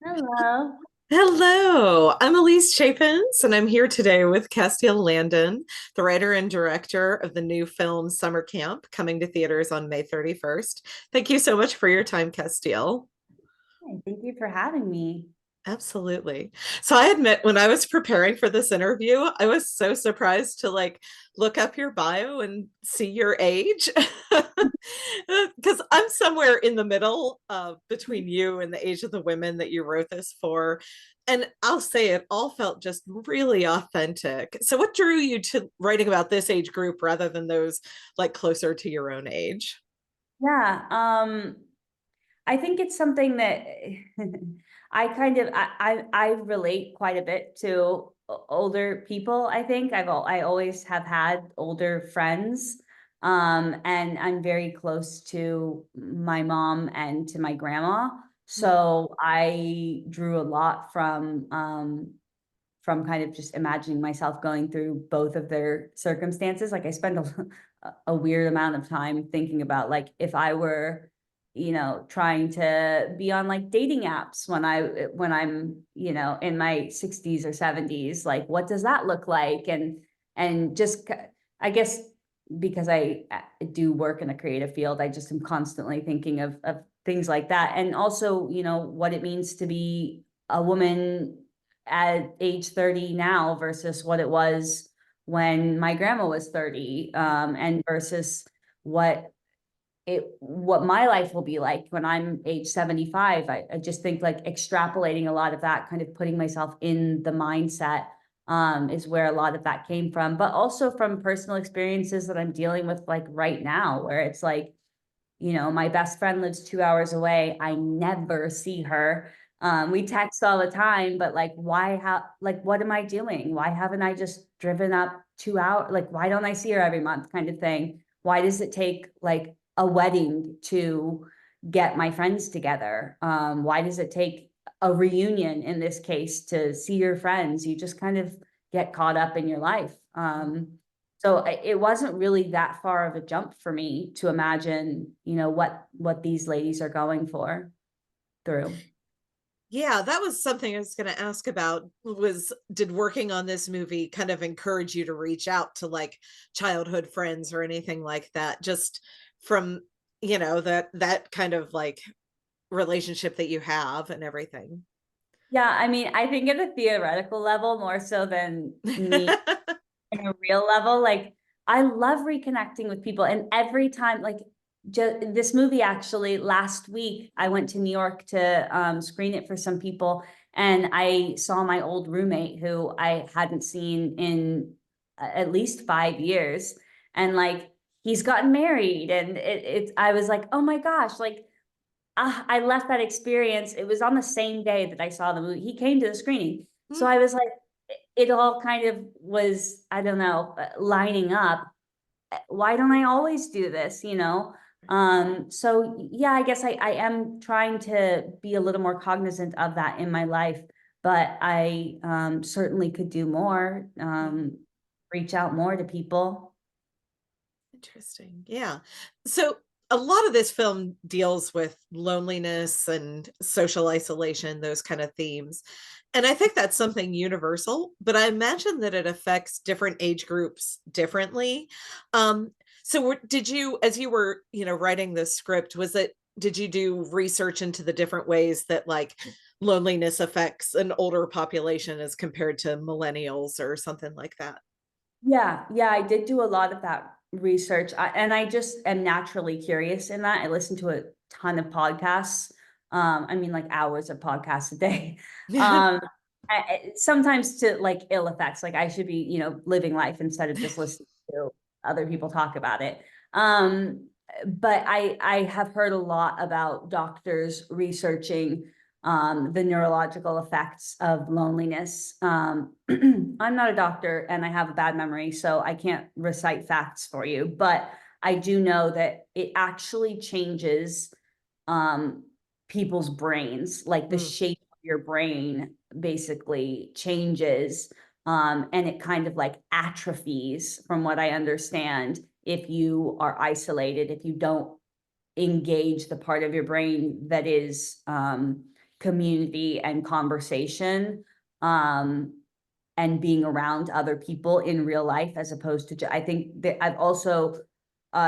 Hello. Hello, I'm Alise Chapins, and I'm here today with Castille Landon, the writer and director of the new film Summer Camp, coming to theaters on May 31st. Thank you so much for your time, Castille. Hi, thank you for having me. Absolutely. So I admit when I was preparing for this interview, I was so surprised to look up your bio and see your age. Because I'm somewhere in the middle between you and the age of the women that you wrote this for. And I'll say it all felt just really authentic. So what drew you to writing about this age group rather than those like closer to your own age? Yeah, I think it's something that I relate quite a bit to older people. I think I always have had older friends, and I'm very close to my mom and to my grandma. So I drew a lot from kind of just imagining myself going through both of their circumstances. Like I spend a weird amount of time thinking about like if I were, trying to be on like dating apps when I'm, in my 60s or 70s, like what does that look like? And just I guess because I do work in a creative field, I just am constantly thinking of things like that. And also, what it means to be a woman at age 30 now versus what it was when my grandma was 30, and versus what what my life will be like when I'm age 75. I just think like extrapolating a lot of that, kind of putting myself in the mindset, is where a lot of that came from, but also from personal experiences that I'm dealing with like right now, where it's like, my best friend lives 2 hours away. I never see her. We text all the time, but like, what am I doing? Why haven't I just driven up 2 hours? Like, why don't I see her every month kind of thing? Why does it take like a wedding to get my friends together? Why does it take a reunion in this case to see your friends? You just kind of get caught up in your life. So it wasn't really that far of a jump for me to imagine, what these ladies are going for through. Yeah, that was something I was going to ask about was did working on this movie kind of encourage you to reach out to like childhood friends or anything like that just from, that kind of like relationship that you have and everything. Yeah, I mean, I think at a theoretical level more so than me in a real level. Like I love reconnecting with people, and every time, like just this movie actually last week, I went to New York to screen it for some people, and I saw my old roommate who I hadn't seen in at least 5 years, and like he's gotten married, and I was like, oh my gosh, like. I left that experience. It was on the same day that I saw the movie. He came to the screening. So I was like, it all kind of was, I don't know, lining up. Why don't I always do this, so yeah, I guess I am trying to be a little more cognizant of that in my life, but I certainly could do more, reach out more to people. Interesting. Yeah. So a lot of this film deals with loneliness and social isolation, those kind of themes. And I think that's something universal, but I imagine that it affects different age groups differently. Um, did you, as you were, writing this script, did you do research into the different ways that like loneliness affects an older population as compared to millennials or something like that? Yeah, I did do a lot of that research, and I just am naturally curious in that. I listen to a ton of podcasts. I mean, like hours of podcasts a day. Um, Sometimes to like ill effects. Like I should be, living life instead of just listening to other people talk about it. Um, but I have heard a lot about doctors researching the neurological effects of loneliness. I'm not a doctor and I have a bad memory, so I can't recite facts for you, but I do know that it actually changes um, people's brains, like the Mm, shape of your brain basically changes. And it kind of like atrophies, from what I understand, if you are isolated, if you don't engage the part of your brain that is community and conversation, and being around other people in real life, as opposed to, I think that I've also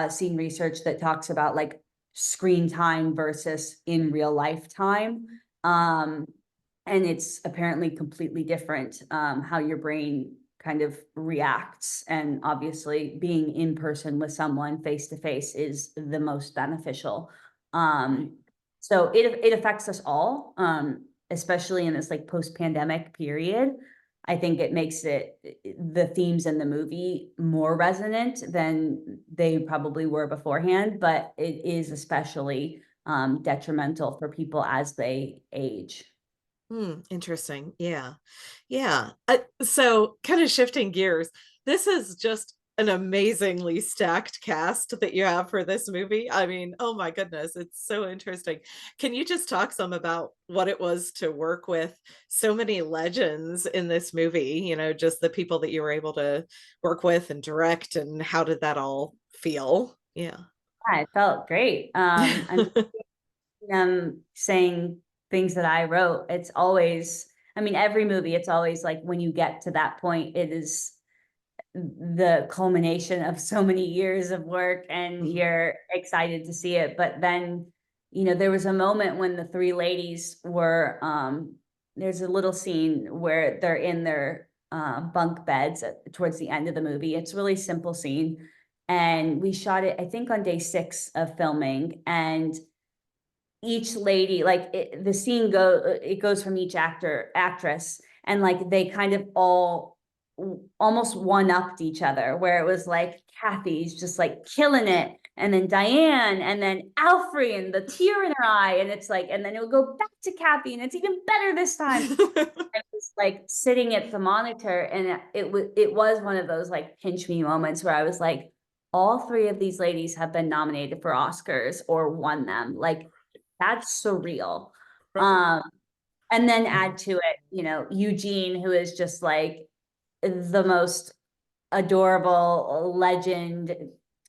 seen research that talks about like screen time versus in real life time. And it's apparently completely different, how your brain kind of reacts. And obviously being in person with someone face to face is the most beneficial. So it affects us all, especially in this like post-pandemic period. I think it makes the themes in the movie more resonant than they probably were beforehand, but it is especially detrimental for people as they age. Interesting. Yeah. Yeah. So kind of shifting gears, this is just an amazingly stacked cast that you have for this movie. I mean, oh my goodness, it's so interesting. Can you just talk some about what it was to work with so many legends in this movie? You know, just the people that you were able to work with and direct, and how did that all feel? Yeah. Yeah, it felt great. I'm saying things that I wrote. It's always, I mean, every movie, it's always like when you get to that point, it is the culmination of so many years of work and Mhm. you're excited to see it. But then, there was a moment when the three ladies were, there's a little scene where they're in their bunk beds towards the end of the movie. It's a really simple scene. And we shot it, I think, on day 6 of filming. And each lady, like the scene it goes from each actress, and like they kind of all almost one-upped each other, where it was like Kathy's just like killing it, and then Diane, and then Alfre, and the tear in her eye, and it's like, and then it would go back to Kathy, and it's even better this time. I was like sitting at the monitor, and it was one of those like pinch me moments where I was like, all 3 of these ladies have been nominated for Oscars or won them. Like, that's surreal. Right. Um, and then add to it, Eugene, who is just like the most adorable legend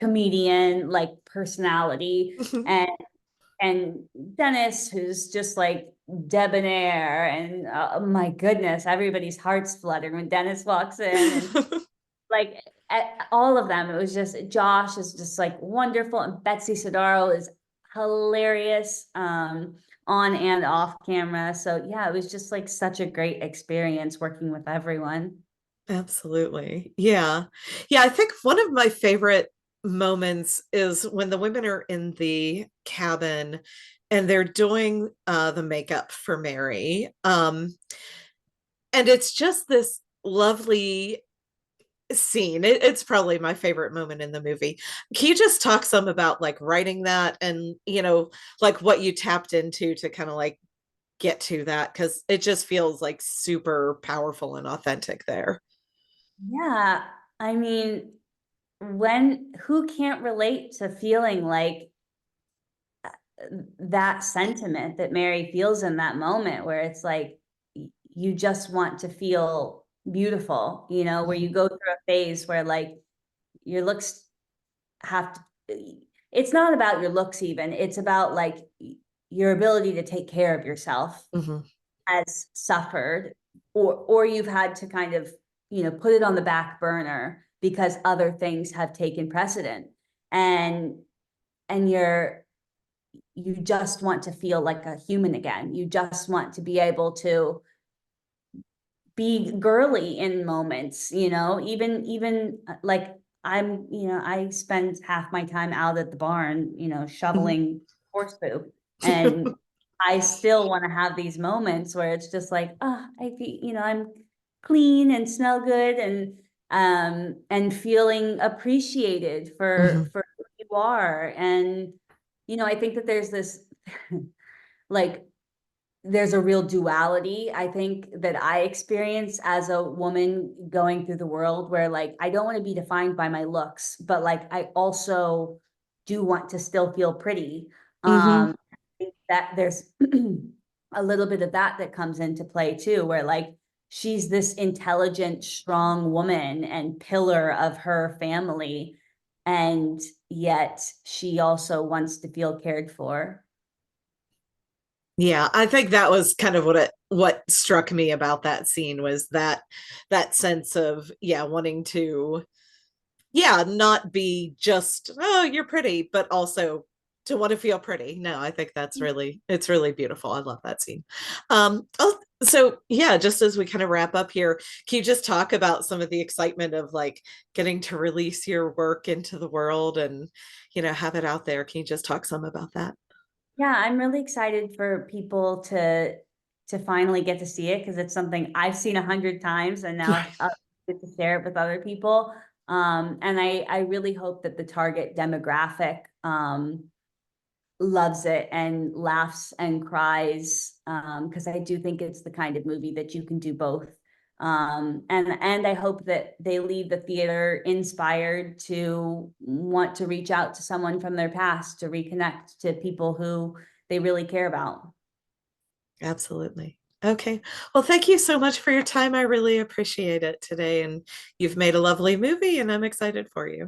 comedian, like personality, and Dennis, who's just like debonair, and my goodness, everybody's hearts flutter when Dennis walks in, and like all of them. It was just, Josh is just like wonderful, and Betsy Sodaro is hilarious, on and off camera. So yeah, it was just like such a great experience working with everyone. Absolutely. Yeah. Yeah, I think one of my favorite moments is when the women are in the cabin and they're doing the makeup for Mary. And it's just this lovely scene. It's probably my favorite moment in the movie. Can you just talk some about like writing that, and like what you tapped into to kind of like get to that, because it just feels like super powerful and authentic there. Yeah, I mean, who can't relate to feeling like that sentiment that Mary feels in that moment, where it's like you just want to feel beautiful, where you Mhm. go through a phase where like your looks have to, it's not about your looks even, it's about like your ability to take care of yourself Mhm. has suffered, or you've had to kind of, put it on the back burner because other things have taken precedent, and and you just want to feel like a human again. You just want to be able to be girly in moments, even like I spend half my time out at the barn, Mhm. shoveling horse poop. And I still want to have these moments where it's just like, oh, I feel, I'm clean and smell good, and feeling appreciated Mhm. for who you are. And, I think that there's this like there's a real duality, I think, that I experience as a woman going through the world, where like I don't want to be defined by my looks, but like I also do want to still feel pretty. Mhm. I think that there's a little bit of that comes into play too, where like she's this intelligent, strong woman and pillar of her family, and yet she also wants to feel cared for. Yeah, I think that was kind of what struck me about that scene was that sense of, yeah, wanting to, yeah, not be just, oh, you're pretty, but also to want to feel pretty. No, I think it's really beautiful. I love that scene. So yeah, just as we kind of wrap up here, can you just talk about some of the excitement of like getting to release your work into the world and, have it out there? Can you just talk some about that? Yeah, I'm really excited for people to finally get to see it, because it's something I've seen 100 times, and now I'll get to share it with other people. And I really hope that the target demographic loves it and laughs and cries, because I do think it's the kind of movie that you can do both. And I hope that they leave the theater inspired to want to reach out to someone from their past, to reconnect to people who they really care about. Absolutely. Okay. Well, thank you so much for your time. I really appreciate it today. And you've made a lovely movie, and I'm excited for you.